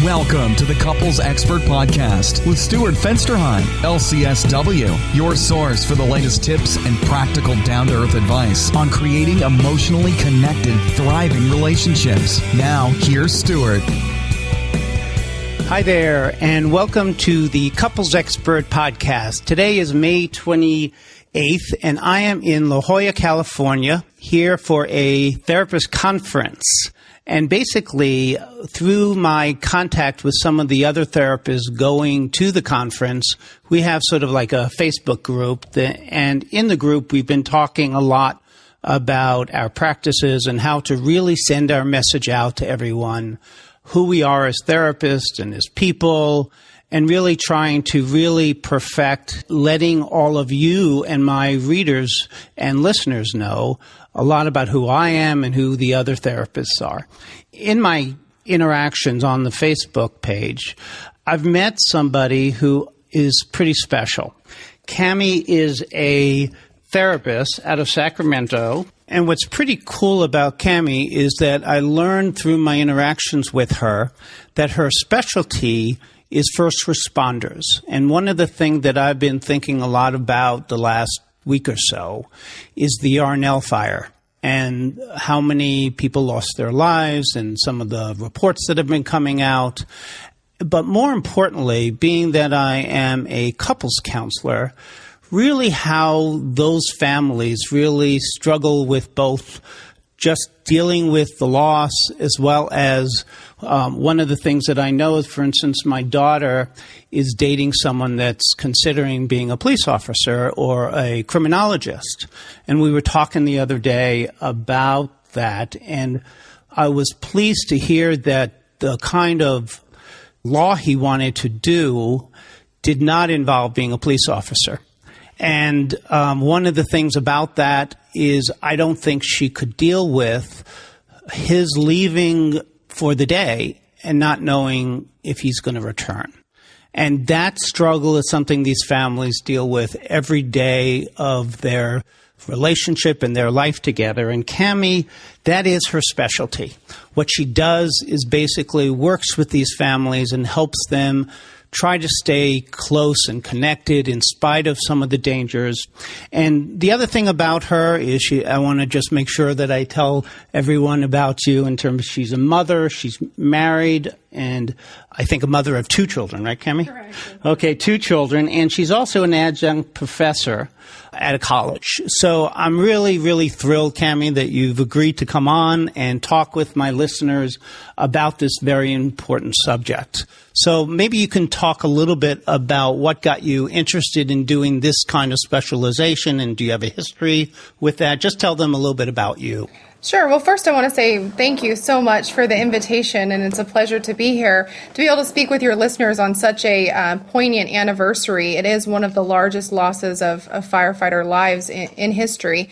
Welcome to the Couples Expert Podcast with Stuart Fensterheim, LCSW, your source for the latest tips and practical down-to-earth advice on creating emotionally connected, thriving relationships. Now, here's Stuart. Hi there, and welcome to the Couples Expert Podcast. Today is May 28th, and I am in La Jolla, California, here for a therapist conference. And basically, through my contact with some of the other therapists going to the conference, we have sort of like a Facebook group. And in the group, we've been talking a lot about our practices and how to really send our message out to everyone, who we are as therapists and as people, and really trying to really perfect letting all of you and my readers and listeners know a lot about who I am and who the other therapists are. In my interactions on the Facebook page, I've met somebody who is pretty special. Kami is a therapist out of Sacramento. And what's pretty cool about Kami is that I learned through my interactions with her that her specialty is first responders. And one of the things that I've been thinking a lot about the last week or so is the Yarnell fire and how many people lost their lives and some of the reports that have been coming out. But more importantly, being that I am a couples counselor, really how those families really struggle with both just dealing with the loss as well as one of the things that I know is, for instance, my daughter is dating someone that's considering being a police officer or a criminologist. And we were talking the other day about that, and I was pleased to hear that the kind of law he wanted to do did not involve being a police officer. And one of the things about that is I don't think she could deal with his leaving for the day and not knowing if he's going to return. And that struggle is something these families deal with every day of their relationship and their life together. And Kami, that is her specialty. What she does is basically works with these families and helps them try to stay close and connected in spite of some of the dangers. And the other thing about her is I want to just make sure that I tell everyone about you in terms of she's a mother, she's married, and I think a mother of 2 children, right, Kami? Correct. Okay, 2 children, and she's also an adjunct professor at a college. So I'm really, really thrilled, Kami, that you've agreed to come on and talk with my listeners about this very important subject. So maybe you can talk a little bit about what got you interested in doing this kind of specialization, and do you have a history with that? Just tell them a little bit about you. Sure. Well, first I want to say thank you so much for the invitation, and it's a pleasure to be here, to be able to speak with your listeners on such a poignant anniversary. It is one of the largest losses of firefighter lives in history.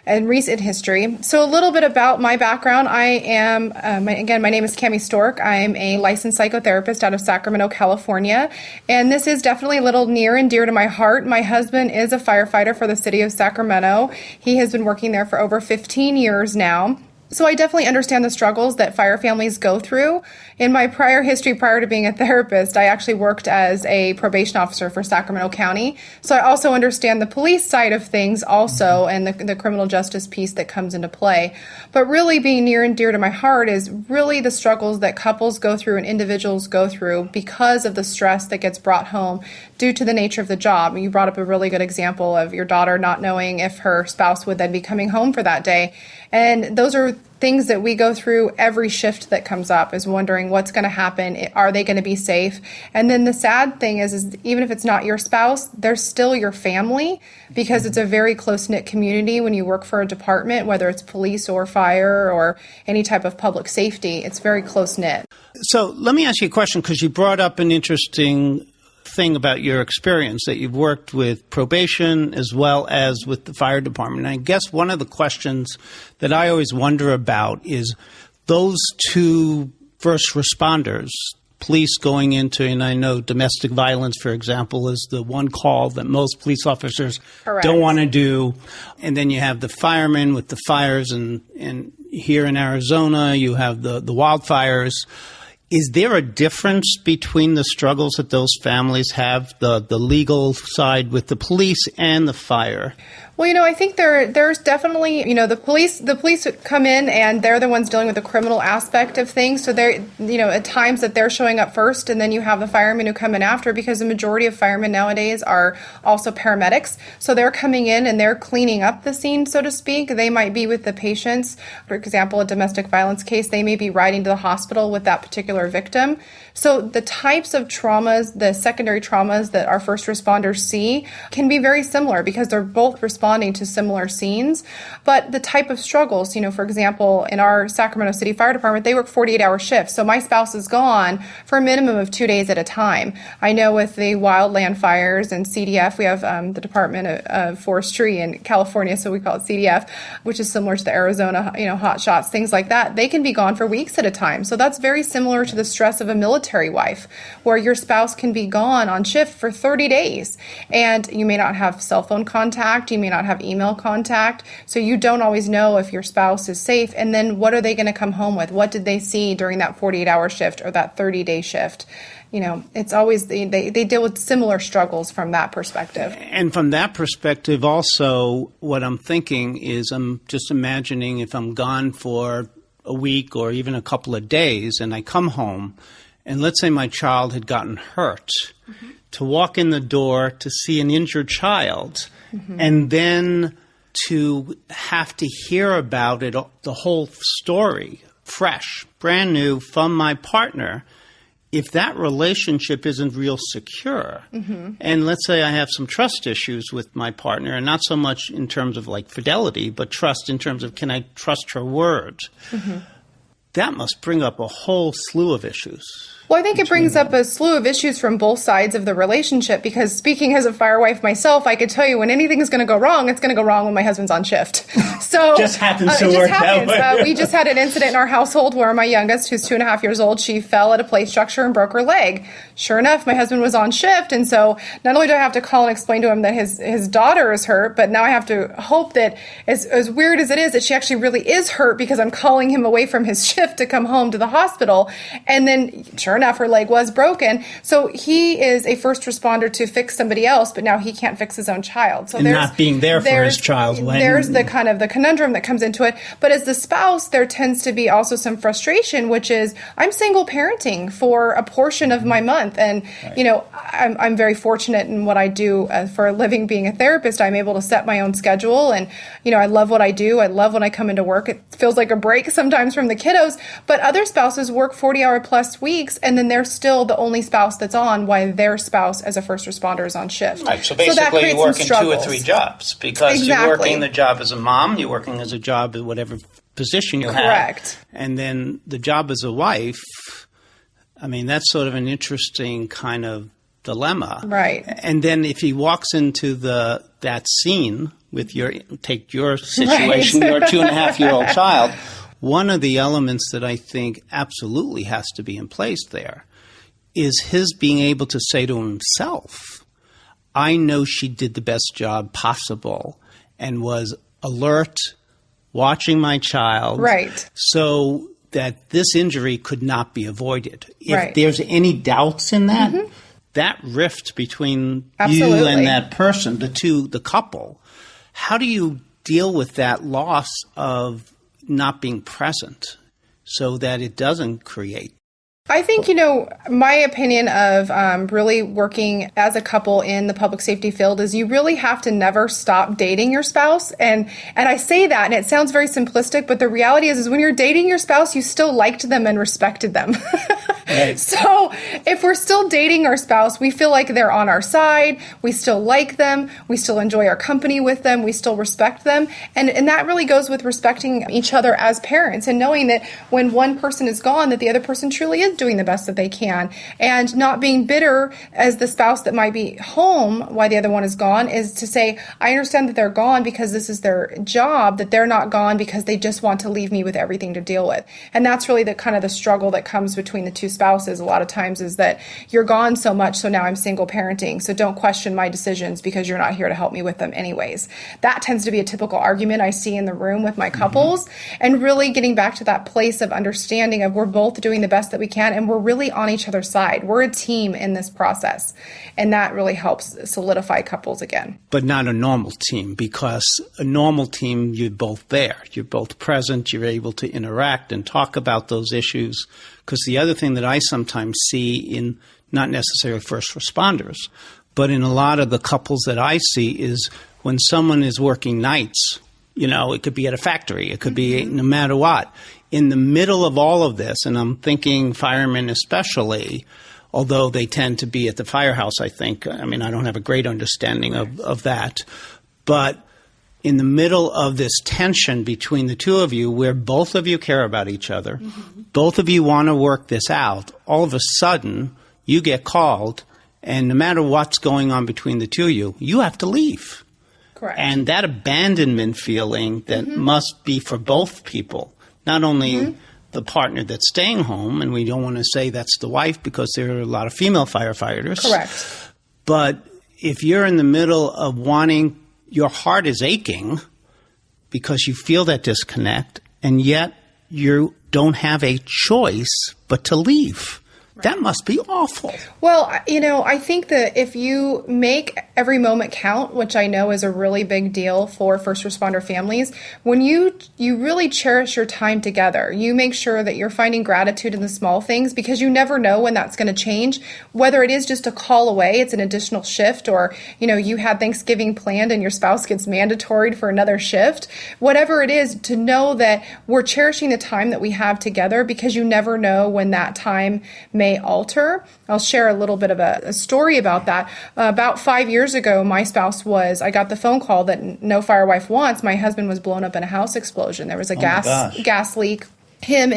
In recent history. So a little bit about my background. I am, my name is Kami Stork. I'm a licensed psychotherapist out of Sacramento, California. And this is definitely a little near and dear to my heart. My husband is a firefighter for the city of Sacramento. He has been working there for over 15 years now. So I definitely understand the struggles that fire families go through. In my prior history, prior to being a therapist, I actually worked as a probation officer for Sacramento County. So I also understand the police side of things also, and the criminal justice piece that comes into play. But really being near and dear to my heart is really the struggles that couples go through and individuals go through because of the stress that gets brought home due to the nature of the job. You brought up a really good example of your daughter not knowing if her spouse would then be coming home for that day. And those are things that we go through every shift that comes up, is wondering what's going to happen. Are they going to be safe? And then the sad thing is even if it's not your spouse, they're still your family, because it's a very close-knit community when you work for a department, whether it's police or fire or any type of public safety. It's very close-knit. So let me ask you a question, because you brought up an interesting thing about your experience, that you've worked with probation as well as with the fire department. And I guess one of the questions that I always wonder about is those 2 first responders, police going into, and I know domestic violence, for example, is the one call that most police officers Correct. Don't want to do. And then you have the firemen with the fires, and here in Arizona, you have the wildfires. Is there a difference between the struggles that those families have, the legal side with the police and the fire? Well, I think there's definitely, the police come in and they're the ones dealing with the criminal aspect of things. So they're, at times that they're showing up first, and then you have the firemen who come in after, because the majority of firemen nowadays are also paramedics. So they're coming in and they're cleaning up the scene, so to speak. They might be with the patients. For example, a domestic violence case, they may be riding to the hospital with that particular victim. So the types of traumas, the secondary traumas that our first responders see can be very similar, because they're both responding to similar scenes. But the type of struggles, for example, in our Sacramento City Fire Department, they work 48-hour shifts. So my spouse is gone for a minimum of 2 days at a time. I know with the wildland fires and CDF, we have the Department of Forestry in California, so we call it CDF, which is similar to the Arizona, hot shots, things like that. They can be gone for weeks at a time. So that's very similar to the stress of a military wife, where your spouse can be gone on shift for 30 days. And you may not have cell phone contact, you may not have email contact, so you don't always know if your spouse is safe. And then what are they going to come home with? What did they see during that 48-hour shift or that 30-day shift? It's always, they deal with similar struggles from that perspective. And from that perspective also, what I'm thinking is, I'm just imagining if I'm gone for a week or even a couple of days and I come home, and let's say my child had gotten hurt, to walk in the door to see an injured child, and then to have to hear about it, the whole story, fresh, brand new from my partner, if that relationship isn't real secure, and let's say I have some trust issues with my partner, and not so much in terms of like fidelity, but trust in terms of, can I trust her word? That must bring up a whole slew of issues. Well, I think it brings up a slew of issues from both sides of the relationship, because speaking as a fire wife myself, I could tell you when anything is going to go wrong, it's going to go wrong when my husband's on shift. So just happens to work that way. We just had an incident in our household where my youngest, who's 2.5 years old, she fell at a play structure and broke her leg. Sure enough, my husband was on shift, and so not only do I have to call and explain to him that his daughter is hurt, but now I have to hope that, as weird as it is, that she actually really is hurt, because I'm calling him away from his shift to come home to the hospital. And then, sure enough, her leg was broken. So he is a first responder to fix somebody else, but now he can't fix his own child. So and not being there for his child. There's the kind of the conundrum that comes into it. But as the spouse, there tends to be also some frustration, which is, I'm single parenting for a portion of my month. And, I'm very fortunate in what I do for a living, being a therapist. I'm able to set my own schedule. And, I love what I do. I love when I come into work. It feels like a break sometimes from the kiddos. But other spouses work 40-hour plus weeks, and then they're still the only spouse that's on while their spouse as a first responder is on shift. Right. So basically you work in 2 or 3 jobs, because you're working the job as a mom, you're working as a job at whatever position you have. Correct. And then the job as a wife, that's sort of an interesting kind of dilemma. Right. And then if he walks into that scene with your situation, your 2.5-year-old child, one of the elements that I think absolutely has to be in place there is his being able to say to himself, I know she did the best job possible and was alert, watching my child. Right. So that this injury could not be avoided. If there's any doubts in that, that rift between you and that person, the couple, how do you deal with that loss of not being present so that it doesn't create? I think, my opinion of really working as a couple in the public safety field is you really have to never stop dating your spouse. And I say that, and it sounds very simplistic, but the reality is when you're dating your spouse, you still liked them and respected them. Right. So if we're still dating our spouse, we feel like they're on our side. We still like them. We still enjoy our company with them. We still respect them. And that really goes with respecting each other as parents and knowing that when one person is gone, that the other person truly is doing the best that they can, and not being bitter as the spouse that might be home while the other one is gone, is to say, I understand that they're gone because this is their job, that they're not gone because they just want to leave me with everything to deal with. And that's really the kind of the struggle that comes between the two spouses a lot of times is that you're gone so much, so now I'm single parenting, so don't question my decisions because you're not here to help me with them anyways. That tends to be a typical argument I see in the room with my couples, and really getting back to that place of understanding of we're both doing the best that we can, and we're really on each other's side. We're a team in this process, and that really helps solidify couples again. But not a normal team, because a normal team, you're both there. You're both present. You're able to interact and talk about those issues. Because the other thing that I sometimes see in not necessarily first responders, but in a lot of the couples that I see is when someone is working nights, it could be at a factory, it could be no matter what. In the middle of all of this, and I'm thinking firemen especially, although they tend to be at the firehouse, I think. I mean, I don't have a great understanding of that. But in the middle of this tension between the two of you, where both of you care about each other, both of you want to work this out, all of a sudden you get called, and no matter what's going on between the two of you, you have to leave. Correct. And that abandonment feeling that must be for both people, not only the partner that's staying home, and we don't want to say that's the wife because there are a lot of female firefighters. Correct. But if you're in the middle of wanting, your heart is aching because you feel that disconnect, and yet you don't have a choice but to leave. That must be awful. Well, I think that if you make every moment count, which I know is a really big deal for first responder families, when you really cherish your time together, you make sure that you're finding gratitude in the small things, because you never know when that's going to change, whether it is just a call away, it's an additional shift, or, you had Thanksgiving planned and your spouse gets mandatoried for another shift, whatever it is, to know that we're cherishing the time that we have together, because you never know when that time may alter. I'll share a little bit of a story about that. About 5 years ago, I got the phone call that no fire wife wants. My husband was blown up in a house explosion. There was a gas leak. Him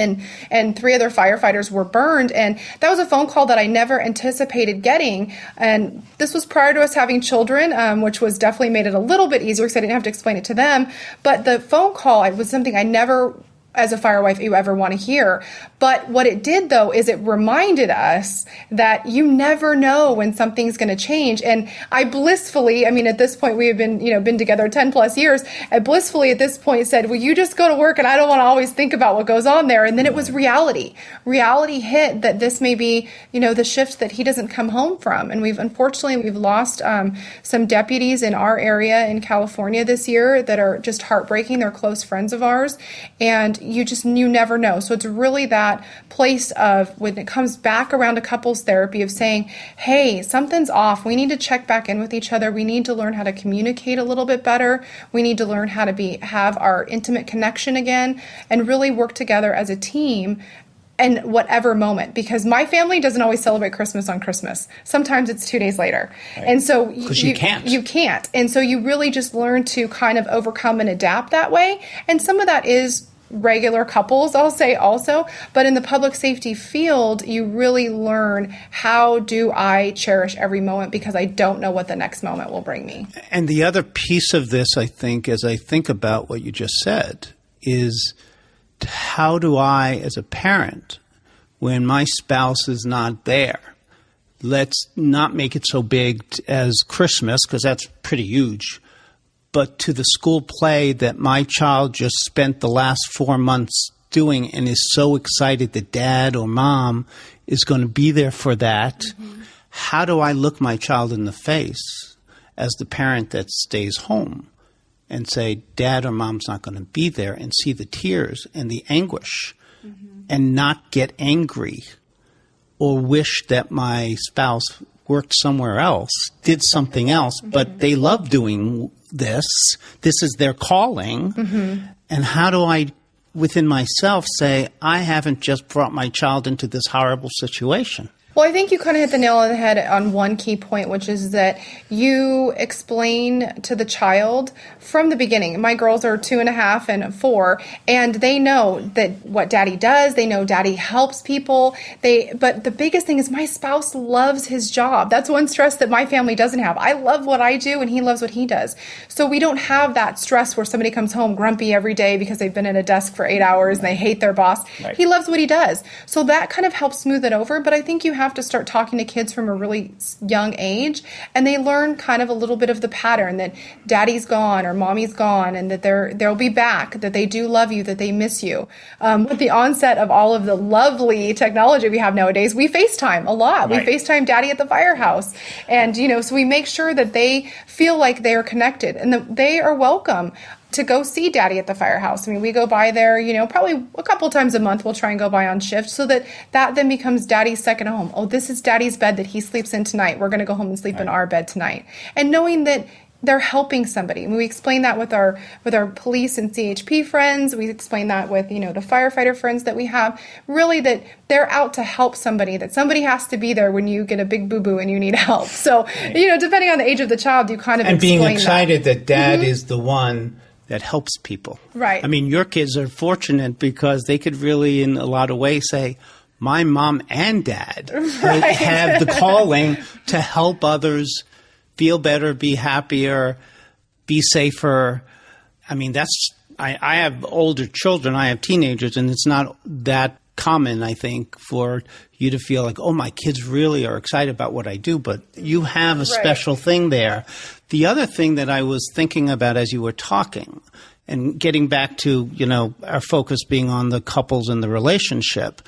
and 3 other firefighters were burned. And that was a phone call that I never anticipated getting. And this was prior to us having children, which was definitely made it a little bit easier because I didn't have to explain it to them. But the phone call was something I never, as a fire wife, you ever want to hear. But what it did, though, is it reminded us that you never know when something's going to change. And I blissfully, at this point, we have been together 10 plus years. I blissfully at this point said, well, you just go to work and I don't want to always think about what goes on there. And then it was reality. Reality hit that this may be, the shift that he doesn't come home from. And we've lost some deputies in our area in California this year that are just heartbreaking. They're close friends of ours. And you never know. So it's really that place of, when it comes back around to couples therapy, of saying, hey, something's off. We need to check back in with each other. We need to learn how to communicate a little bit better. We need to learn how to have our intimate connection again, and really work together as a team in whatever moment, because my family doesn't always celebrate Christmas on Christmas. Sometimes it's 2 days later. Right. And so because you can't. You can't. And so you really just learn to kind of overcome and adapt that way. And some of that is regular couples, I'll say also, but in the public safety field, you really learn, how do I cherish every moment, because I don't know what the next moment will bring me. And the other piece of this, I think, as I think about what you just said, is how do I, as a parent, when my spouse is not there, let's not make it so big as Christmas, because that's pretty huge, but to the school play that my child just spent the last 4 months doing and is so excited that dad or mom is going to be there for that. Mm-hmm. How do I look my child in the face as the parent that stays home and say, dad or mom's not going to be there, and see the tears and the anguish, and not get angry or wish that my spouse worked somewhere else, did something else, but they love doing this. This is their calling. And how do I, within myself, say, I haven't just brought my child into this horrible situation? Well, I think you kind of hit the nail on the head on one key point, which is that you explain to the child from the beginning. My girls are 2.5 and 4, and they know that what daddy does. They know daddy helps people. But the biggest thing is my spouse loves his job. That's one stress that my family doesn't have. I love what I do, and he loves what he does. So we don't have that stress where somebody comes home grumpy every day because they've been at a desk for 8 hours and they hate their boss. Right. He loves what he does. So that kind of helps smooth it over. But I think you have to start talking to kids from a really young age, and they learn kind of a little bit of the pattern that daddy's gone or mommy's gone, and that they'll be back, that they do love you, that they miss you. With the onset of all of the lovely technology we have nowadays, we FaceTime a lot. Right. We FaceTime daddy at the firehouse. And, so we make sure that they feel like they are connected and that they are welcome to go see daddy at the firehouse. I mean, we go by there, probably a couple times a month. We'll try and go by on shift so that then becomes daddy's second home. Oh, this is daddy's bed that he sleeps in tonight. We're going to go home and sleep in our bed tonight. And knowing that they're helping somebody. And we explain that with our police and CHP friends. We explain that with, the firefighter friends that we have. Really that they're out to help somebody, that somebody has to be there when you get a big boo-boo and you need help. So, depending on the age of the child, you kind of and explain being excited that dad mm-hmm. is the one that helps people. Right. I mean, your kids are fortunate because they could really, in a lot of ways, say, my mom and dad right. have the calling to help others feel better, be happier, be safer. I mean, I have older children, I have teenagers, and it's not that common, I think, for you to feel like, oh, my kids really are excited about what I do, but you have a special thing there. The other thing that I was thinking about as you were talking, and getting back to, our focus being on the couples and the relationship,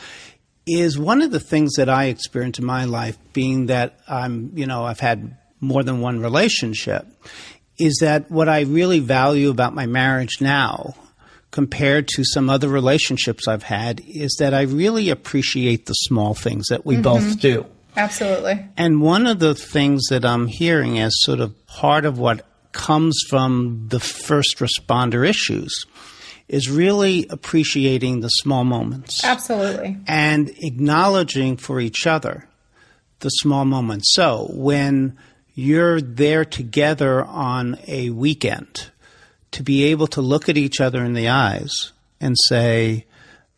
is one of the things that I experienced in my life, being that I've had more than one relationship, is that what I really value about my marriage now compared to some other relationships I've had is that I really appreciate the small things that we mm-hmm. both do. Absolutely. And one of the things that I'm hearing as sort of part of what comes from the first responder issues is really appreciating the small moments. Absolutely. And acknowledging for each other the small moments. So when you're there together on a weekend, to be able to look at each other in the eyes and say,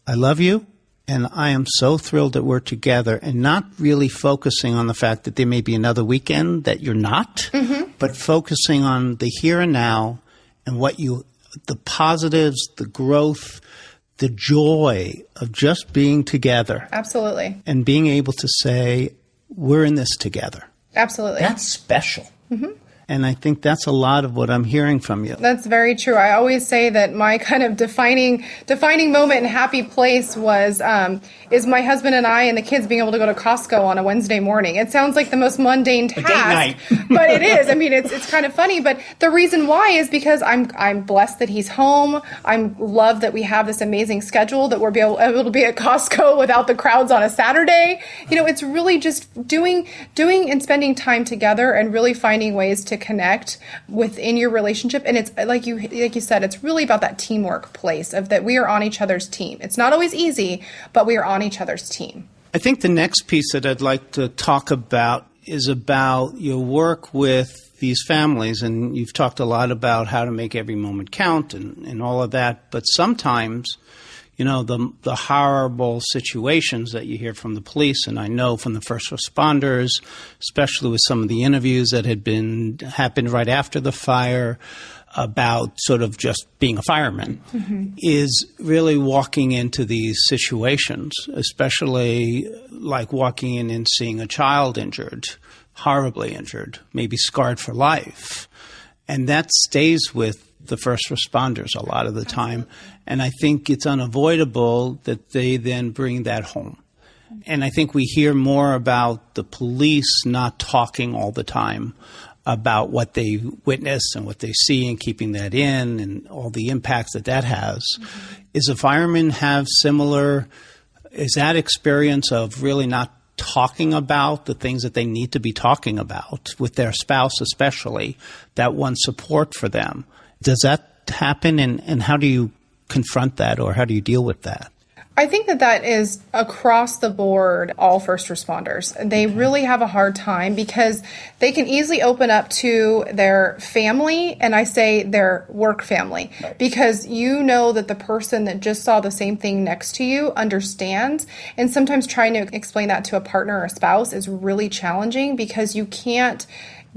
I love you, and I am so thrilled that we're together, and not really focusing on the fact that there may be another weekend that you're not, mm-hmm. but focusing on the here and now and the positives, the growth, the joy of just being together. Absolutely. And being able to say, we're in this together. Absolutely. That's special. Mm-hmm. And I think that's a lot of what I'm hearing from you. That's very true. I always say that my kind of defining moment and happy place is my husband and I and the kids being able to go to Costco on a Wednesday morning. It sounds like the most mundane task, but it is. I mean, it's kind of funny. But the reason why is because I'm blessed that he's home. I'm loved that we have this amazing schedule, that we're able to be at Costco without the crowds on a Saturday. It's really just doing and spending time together and really finding ways to connect within your relationship. And it's like you said, it's really about that teamwork place of that we are on each other's team. It's not always easy, but we are on each other's team. I think the next piece that I'd like to talk about is about your work with these families. And you've talked a lot about how to make every moment count and all of that. But sometimes, the horrible situations that you hear from the police, and I know from the first responders, especially with some of the interviews that happened right after the fire about sort of just being a fireman, mm-hmm. is really walking into these situations, especially like walking in and seeing a child injured, horribly injured, maybe scarred for life. And that stays with the first responders a lot of the time. And I think it's unavoidable that they then bring that home. And I think we hear more about the police not talking all the time about what they witness and what they see and keeping that in and all the impacts that has. Mm-hmm. Is a fireman have is that experience of really not talking about the things that they need to be talking about with their spouse especially, that one support for them? Does that happen, and how do you confront that, or how do you deal with that? I think that is across the board, all first responders. They really have a hard time because they can easily open up to their family, and I say their work family, because you know that the person that just saw the same thing next to you understands. And sometimes trying to explain that to a partner or a spouse is really challenging because you can't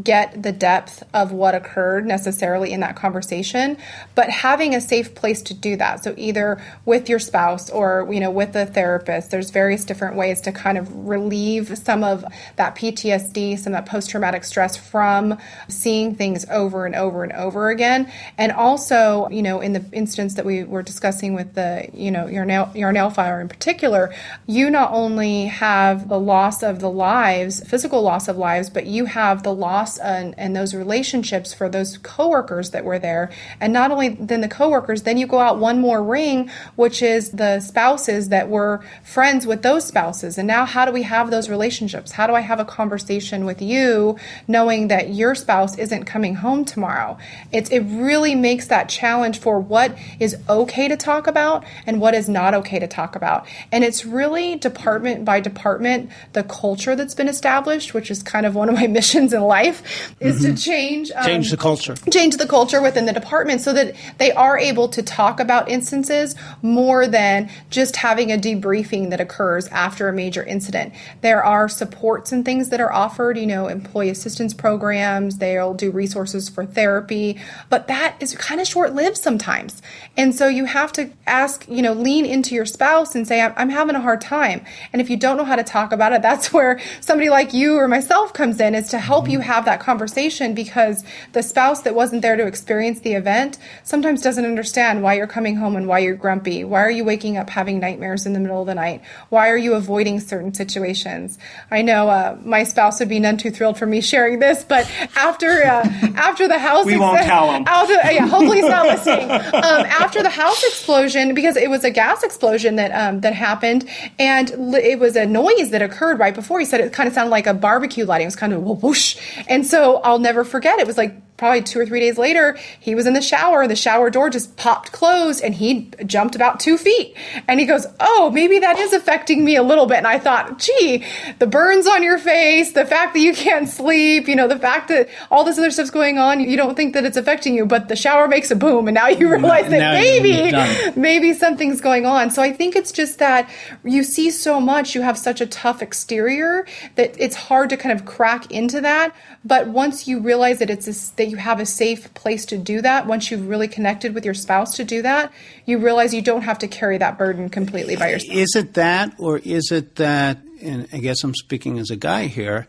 get the depth of what occurred necessarily in that conversation, but having a safe place to do that. So either with your spouse or, with a therapist, there's various different ways to kind of relieve some of that PTSD, some of that post-traumatic stress from seeing things over and over and over again. And also, in the instance that we were discussing with the, Yarnell fire in particular, you not only have the loss of the lives, physical loss of lives, but you have the loss and those relationships for those coworkers that were there. And not only then the coworkers, then you go out one more ring, which is the spouses that were friends with those spouses. And now how do we have those relationships? How do I have a conversation with you knowing that your spouse isn't coming home tomorrow? It really makes that challenge for what is okay to talk about and what is not okay to talk about. And it's really department by department, the culture that's been established, which is kind of one of my missions in life, is to change the culture within the department so that they are able to talk about instances more than just having a debriefing that occurs after a major incident. There are supports and things that are offered, employee assistance programs, they'll do resources for therapy, but that is kind of short-lived sometimes. And so you have to ask, lean into your spouse and say, I'm having a hard time. And if you don't know how to talk about it, that's where somebody like you or myself comes in, is to help you have that conversation, because the spouse that wasn't there to experience the event sometimes doesn't understand why you're coming home and why you're grumpy. Why are you waking up having nightmares in the middle of the night? Why are you avoiding certain situations? I know my spouse would be none too thrilled for me sharing this, but after the house, we won't tell him. Hopefully he's not listening. After the house explosion, because it was a gas explosion that happened, and it was a noise that occurred right before. He said it kind of sounded like a barbecue lighting. It was kind of whoosh. And so I'll never forget, it was like probably 2 or 3 days later, he was in the shower, the shower door just popped closed, and he jumped about 2 feet. And he goes, oh, maybe that is affecting me a little bit. And I thought, gee, the burns on your face, the fact that you can't sleep, the fact that all this other stuff's going on, you don't think that it's affecting you, but the shower makes a boom, and now you realize that maybe something's going on. So I think it's just that you see so much, you have such a tough exterior that it's hard to kind of crack into that. But once you realize that that you have a safe place to do that, once you've really connected with your spouse to do that, you realize you don't have to carry that burden completely by yourself. Is it that, or is it that, and I guess I'm speaking as a guy here,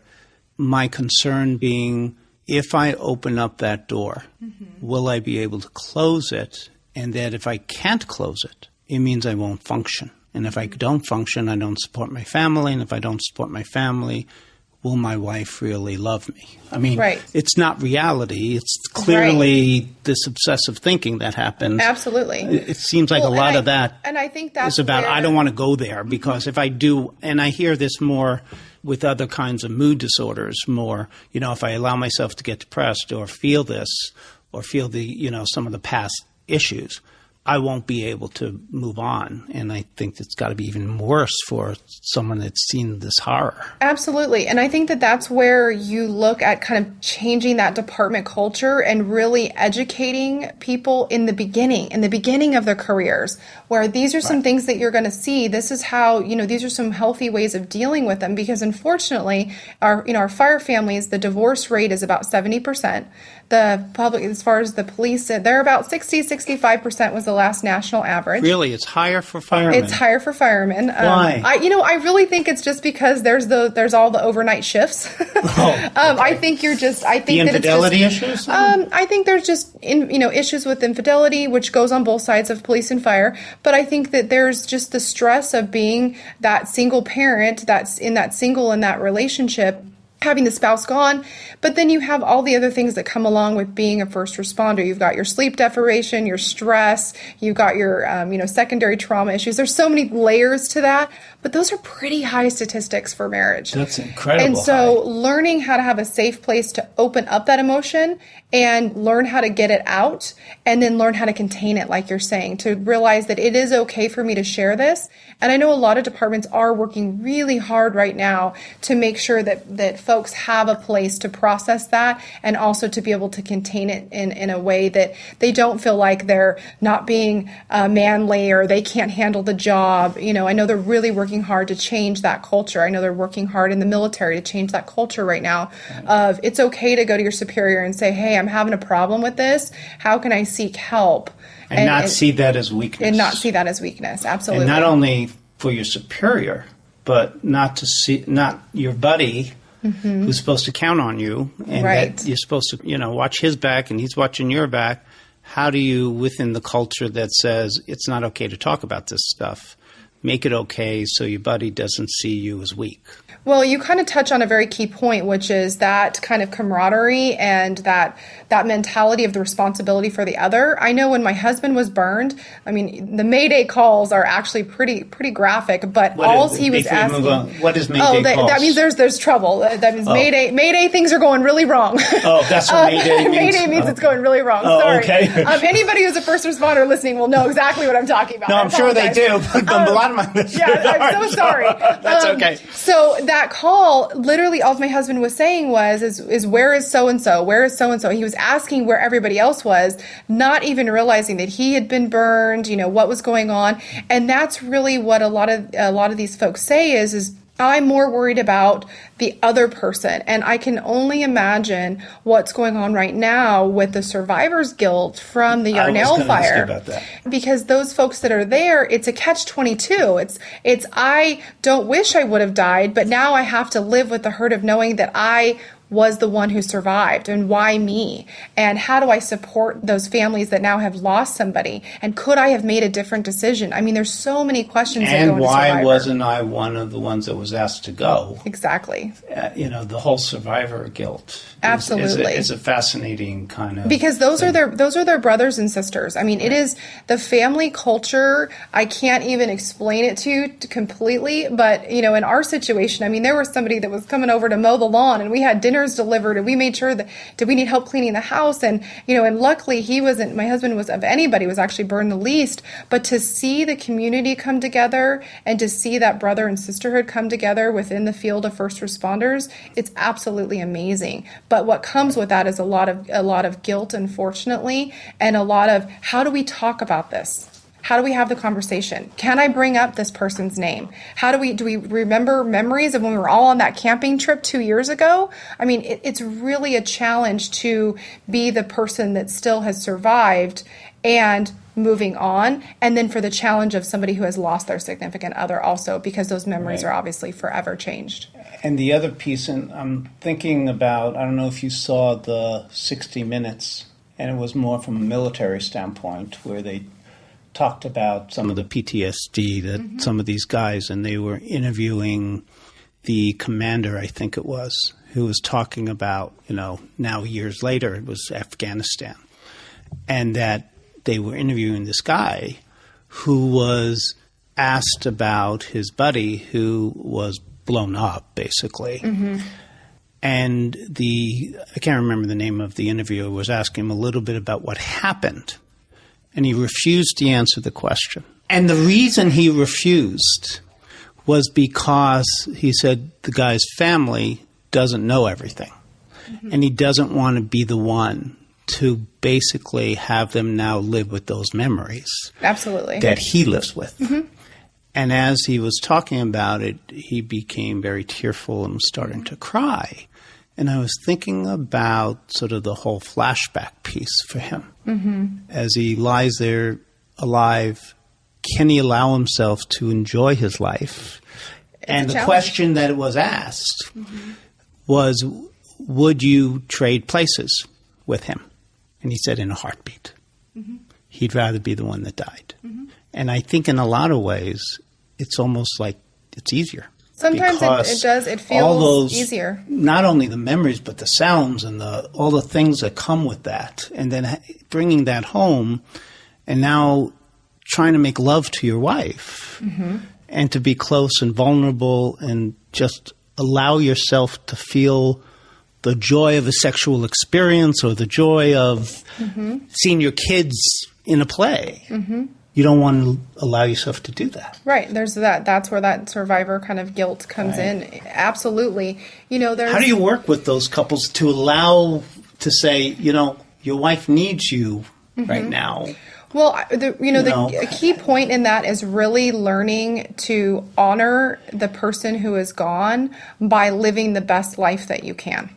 my concern being, if I open up that door, will I be able to close it? And that if I can't close it, it means I won't function. And if I don't function, I don't support my family. And if I don't support my family, will my wife really love me? I mean, It's not reality. It's clearly this obsessive thinking that happens. Absolutely. It seems like a lot of that and I think that's is about, I don't want to go there, because if I do, and I hear this more with other kinds of mood disorders, more, if I allow myself to get depressed or feel this or feel the, some of the past issues, I won't be able to move on. And I think it's got to be even worse for someone that's seen this horror. Absolutely. And I think that that's where you look at kind of changing that department culture and really educating people in the beginning of their careers, where these are some things that you're going to see. This is how, these are some healthy ways of dealing with them, because unfortunately our fire families, the divorce rate is about 70%. The public, as far as the police, they're about 65% was the last national average. Really? It's higher for firemen? It's higher for firemen. Why? I really think it's just because there's all the overnight shifts. Okay. I think the infidelity issues? I think there's just issues with infidelity, which goes on both sides of police and fire. But I think that there's just the stress of being that single parent that's in that relationship. having the spouse gone, but then you have all the other things that come along with being a first responder. You've got your sleep deprivation, your stress, you've got your secondary trauma issues. There's so many layers to that, but those are pretty high statistics for marriage. That's incredible. And so learning how to have a safe place to open up that emotion and learn how to get it out, and then learn how to contain it, like you're saying, to realize that it is okay for me to share this. And I know a lot of departments are working really hard right now to make sure that folks have a place to process that, and also to be able to contain it in a way that they don't feel like they're not being manly or they can't handle the job. I know they're really working hard to change that culture. I know they're working hard in the military to change that culture right now of it's okay to go to your superior and say, hey, I'm having a problem with this. How can I seek help? And not see that as weakness. And not see that as weakness, absolutely. And not only for your superior, but not your buddy who's supposed to count on you, and that you're supposed to, watch his back and he's watching your back. How do you, within the culture that says it's not okay to talk about this stuff, make it okay so your buddy doesn't see you as weak? Well, you kind of touch on a very key point, which is that kind of camaraderie and that mentality of the responsibility for the other. I know when my husband was burned, the Mayday calls are actually pretty graphic, but all he was asking... What is Mayday calls? That means there's trouble. That means Mayday things are going really wrong. Oh, that's what Mayday means? Mayday means it's going really wrong. Oh, sorry. Okay. Anybody who's a first responder listening will know exactly what I'm talking about. No, I'm sure they do, but a lot of my listeners I'm so sorry. That's okay. So that call, literally all my husband was saying is where is so-and-so? Where is so-and-so? He was asking where everybody else was, not even realizing that he had been burned, what was going on. And that's really what a lot of these folks say is I'm more worried about the other person. And I can only imagine what's going on right now with the survivor's guilt from the Yarnell fire. Ask you about that. Because those folks that are there, it's a catch-22. It's I don't wish I would have died, but now I have to live with the hurt of knowing that I was the one who survived, and why me? And how do I support those families that now have lost somebody? And could I have made a different decision? There's so many questions that go into Survivor. And why wasn't I one of the ones that was asked to go? Exactly. The whole survivor guilt. Absolutely. Is a fascinating kind of because those are their brothers and sisters. It is the family culture. I can't even explain it to you completely, but in our situation, there was somebody that was coming over to mow the lawn, and we had dinners delivered, and we made sure that did we need help cleaning the house, and luckily my husband was actually burned the least, but to see the community come together and to see that brother and sisterhood come together within the field of first responders, it's absolutely amazing. But what comes with that is a lot of guilt, unfortunately, and a lot of how do we talk about this? How do we have the conversation? Can I bring up this person's name? Do we remember memories of when we were all on that camping trip 2 years ago? It's really a challenge to be the person that still has survived and moving on. And then for the challenge of somebody who has lost their significant other also, because those memories are obviously forever changed. And the other piece, and I'm thinking about, I don't know if you saw the 60 Minutes, and it was more from a military standpoint, where they talked about some of the PTSD that some of these guys, and they were interviewing the commander, I think it was, who was talking about, now years later, it was Afghanistan, and that they were interviewing this guy who was asked about his buddy who was blown up, basically. And I can't remember the name of the interviewer, was asking him a little bit about what happened. And he refused to answer the question. And the reason he refused was because he said the guy's family doesn't know everything. And he doesn't want to be the one to basically have them now live with those memories. Absolutely. That he lives with. And as he was talking about it, he became very tearful and was starting to cry. And I was thinking about sort of the whole flashback piece for him. As he lies there alive, can he allow himself to enjoy his life? And the question that was asked was, would you trade places with him? And he said, in a heartbeat. He'd rather be the one that died. And I think in a lot of ways, it's almost like it's easier. Sometimes it does. It feels all those, easier. Not only the memories, but the sounds and all the things that come with that. And then bringing that home and now trying to make love to your wife and to be close and vulnerable and just allow yourself to feel the joy of a sexual experience or the joy of seeing your kids in a play. You don't want to allow yourself to do that. Right. There's that. That's where that survivor kind of guilt comes in. Absolutely. How do you work with those couples to allow to say, your wife needs you right now? Well, the key point in that is really learning to honor the person who is gone by living the best life that you can.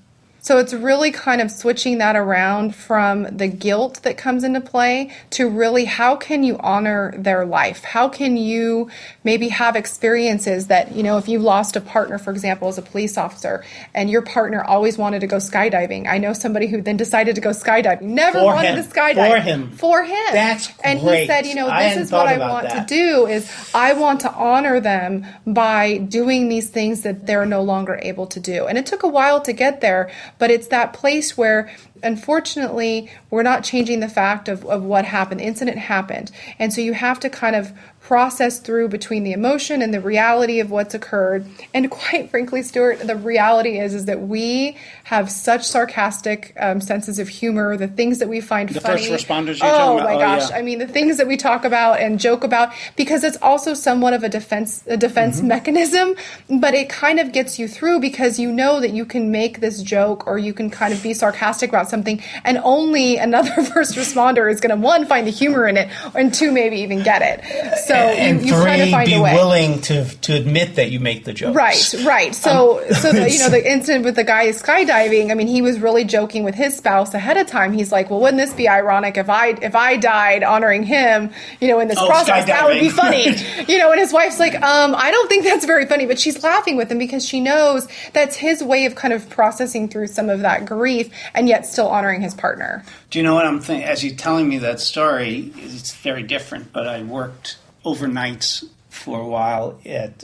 So it's really kind of switching that around from the guilt that comes into play to really how can you honor their life? How can you maybe have experiences that, if you lost a partner, for example, as a police officer, and your partner always wanted to go skydiving. I know somebody who then decided to go skydiving, never wanted to skydive. For him. That's great. And he said, this is what I want to do is I want to honor them by doing these things that they're no longer able to do. And it took a while to get there. But it's that place where, unfortunately, we're not changing the fact of what happened. The incident happened. And so you have to kind of process through between the emotion and the reality of what's occurred. And quite frankly, Stuart, the reality is that we have such sarcastic senses of humor, the things that we find funny. The first responders you're talking about? Oh, my gosh. Yeah. I mean, the things that we talk about and joke about, because it's also somewhat of a defense mechanism, but it kind of gets you through because you know that you can make this joke or you can kind of be sarcastic about something, and only another first responder is going to, one, find the humor in it, and two, maybe even get it. So and you kind of find be a way. Willing to admit that you make the jokes. Right. So the incident with the guy skydiving, I mean, he was really joking with his spouse ahead of time. He's like, well, wouldn't this be ironic if I died honoring him, in this process? Skydiving. That would be funny. And his wife's like, I don't think that's very funny, but she's laughing with him because she knows that's his way of kind of processing through some of that grief and yet still honoring his partner. Do you know what I'm thinking? As you're telling me that story, it's very different, but I worked overnights for a while at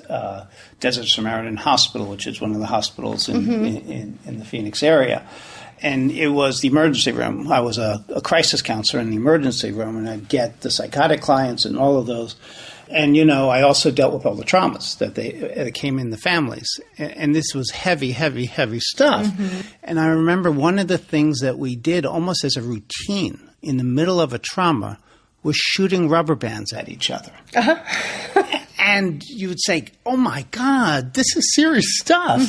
Desert Samaritan Hospital, which is one of the hospitals in the Phoenix area. And it was the emergency room. I was a crisis counselor in the emergency room, and I'd get the psychotic clients and all of those. And, I also dealt with all the traumas that came in the families. And this was heavy, heavy, heavy stuff. And I remember one of the things that we did almost as a routine in the middle of a trauma was shooting rubber bands at each other. And you would say, oh, my God, this is serious stuff.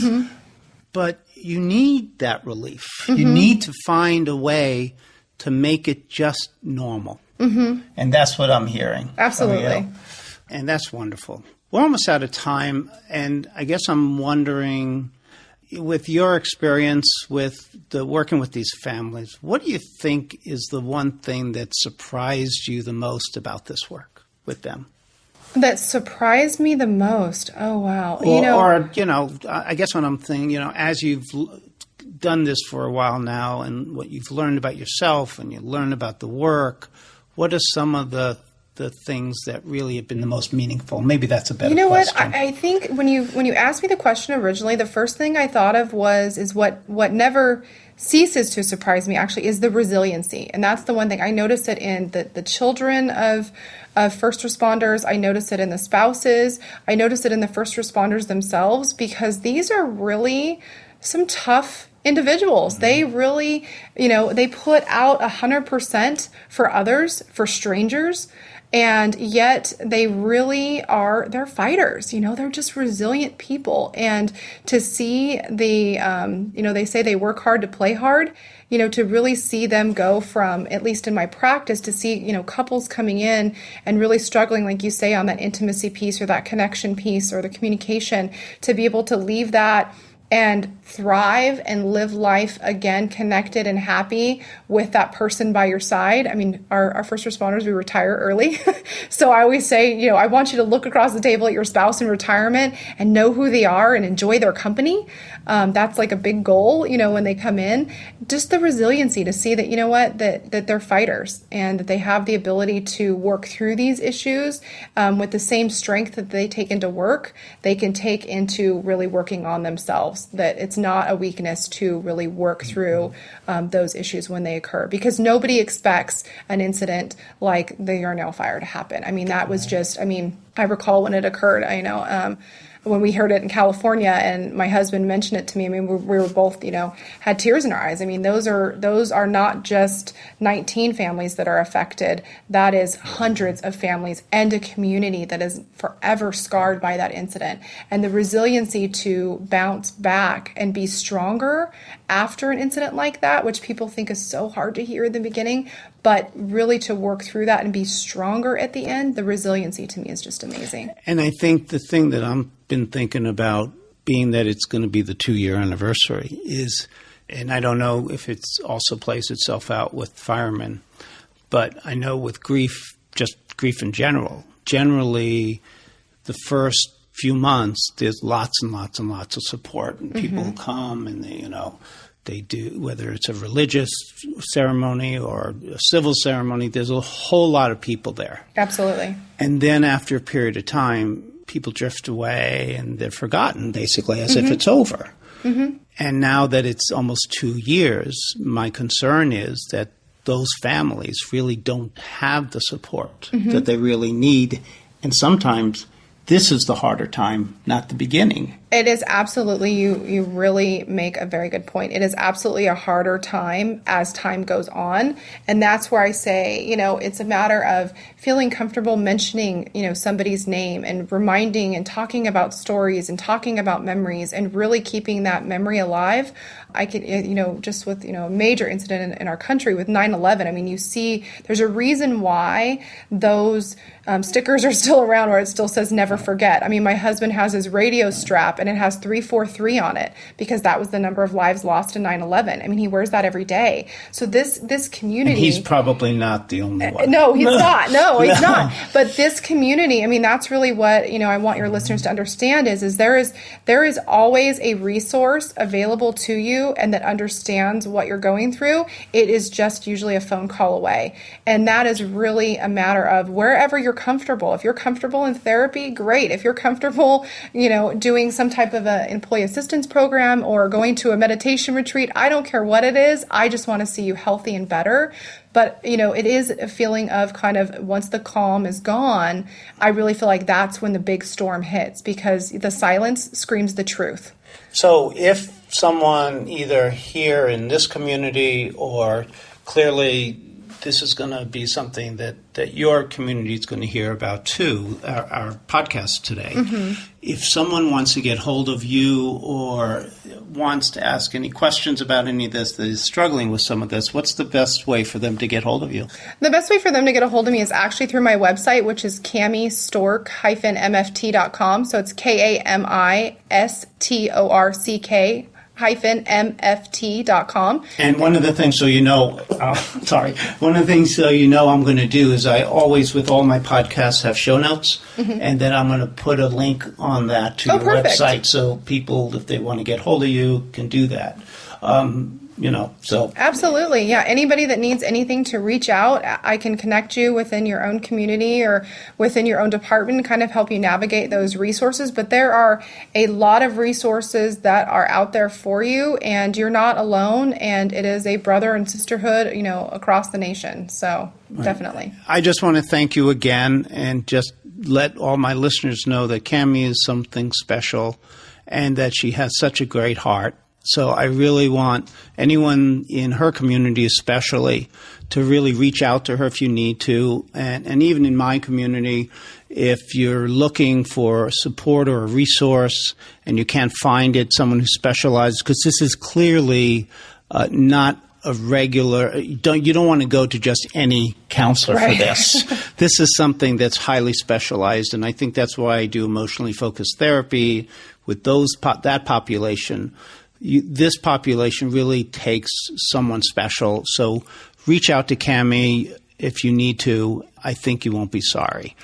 But you need that relief. You need to find a way to make it just normal. And that's what I'm hearing. Absolutely. And that's wonderful. We're almost out of time, and I guess I'm wondering, with your experience with working with these families, what do you think is the one thing that surprised you the most about this work with them? That surprised me the most? Oh, wow. I guess what I'm thinking, as you've done this for a while now and what you've learned about yourself and you learn about the work, what are some of the things that really have been the most meaningful? Maybe that's a better question. What? I think when you asked me the question originally, the first thing I thought of is what never ceases to surprise me actually is the resiliency. And that's the one thing. I notice it in the children of first responders. I notice it in the spouses. I notice it in the first responders themselves, because these are really some tough individuals. They really, they put out 100% for others, for strangers. And yet they really they're fighters, they're just resilient people. And to see they say they work hard to play hard, to really see them go from, at least in my practice, to see, couples coming in and really struggling, like you say, on that intimacy piece or that connection piece or the communication, to be able to leave that and thrive and live life again, connected and happy with that person by your side. I mean, our first responders, we retire early. So I always say, I want you to look across the table at your spouse in retirement and know who they are and enjoy their company. That's like a big goal, when they come in. Just the resiliency to see that, that they're fighters and that they have the ability to work through these issues with the same strength that they take into work, they can take into really working on themselves, that it's not a weakness to really work through those issues when they occur, because nobody expects an incident like the urinal fire to happen. I mean, that was just, I recall when it occurred, when we heard it in California and my husband mentioned it to me, we were both, had tears in our eyes. Those are not just 19 families that are affected. That is hundreds of families and a community that is forever scarred by that incident. And the resiliency to bounce back and be stronger after an incident like that, which people think is so hard to hear in the beginning, but really to work through that and be stronger at the end, the resiliency to me is just amazing. And I think the thing that I've been thinking about, being that it's going to be the 2-year anniversary, is, and I don't know if it also plays itself out with firemen, but I know with grief, just grief in general, generally the first few months, there's lots and lots and lots of support, and people come and they do, whether it's a religious ceremony or a civil ceremony, there's a whole lot of people there. Absolutely. And then after a period of time, people drift away and they're forgotten, basically, as if it's over. And now that it's almost 2 years, my concern is that those families really don't have the support that they really need. And sometimes this is the harder time, not the beginning. It is absolutely, you really make a very good point. It is absolutely a harder time as time goes on. And that's where I say, it's a matter of feeling comfortable mentioning, somebody's name and reminding and talking about stories and talking about memories and really keeping that memory alive. I could, just with, a major incident in our country with 9/11, you see there's a reason why those stickers are still around where it still says never forget. My husband has his radio strap and it has 343 on it because that was the number of lives lost in 9/11. He wears that every day. So this community... And he's probably not the only one. No, he's not. No, he's not. But this community, that's really what, I want your listeners to understand is there is always a resource available to you and that understands what you're going through. It is just usually a phone call away. And that is really a matter of wherever you're comfortable. If you're comfortable in therapy, great. If you're comfortable, doing some type of an employee assistance program or going to a meditation retreat, I don't care what it is. I just want to see you healthy and better. But, it is a feeling of kind of once the calm is gone, I really feel like that's when the big storm hits because the silence screams the truth. So if someone either here in this community or clearly this is going to be something that your community is going to hear about too, our podcast today. If someone wants to get hold of you or wants to ask any questions about any of this, that is struggling with some of this, what's the best way for them to get hold of you? The best way for them to get a hold of me is actually through my website, which is Kami Stork -mft.com. So it's KAMISTORCK -mft.com. And one of the things, one of the things I'm going to do is I always, with all my podcasts, have show notes, and then I'm going to put a link on that to your website so people, if they want to get hold of you, can do that. So. Absolutely. Yeah. Anybody that needs anything to reach out, I can connect you within your own community or within your own department, kind of help you navigate those resources. But there are a lot of resources that are out there for you and you're not alone. And it is a brother and sisterhood, across the nation. So definitely. I just want to thank you again and just let all my listeners know that Kami is something special and that she has such a great heart. So I really want anyone in her community especially to really reach out to her if you need to. And even in my community, if you're looking for support or a resource and you can't find it, someone who specializes, because this is clearly not a regular, you don't want to go to just any counselor for this. This is something that's highly specialized, and I think that's why I do emotionally focused therapy with that population. This population really takes someone special. So reach out to Kami if you need to. I think you won't be sorry.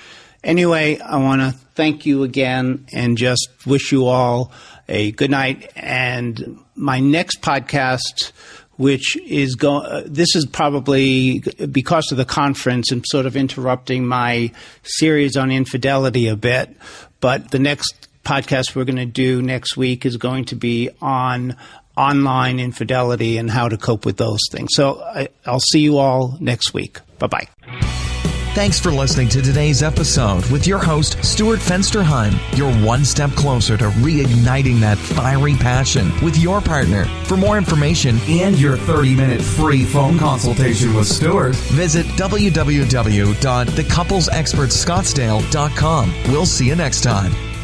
Anyway, I want to thank you again and just wish you all a good night. And my next podcast, which is this is probably because of the conference and sort of interrupting my series on infidelity a bit. But the next podcast we're going to do next week is going to be on online infidelity and how to cope with those things. So I'll see you all next week. Bye-bye. Thanks for listening to today's episode with your host, Stuart Fensterheim. You're one step closer to reigniting that fiery passion with your partner. For more information and your 30-minute free phone consultation with Stuart, visit www.thecouplesexpertscottsdale.com. We'll see you next time.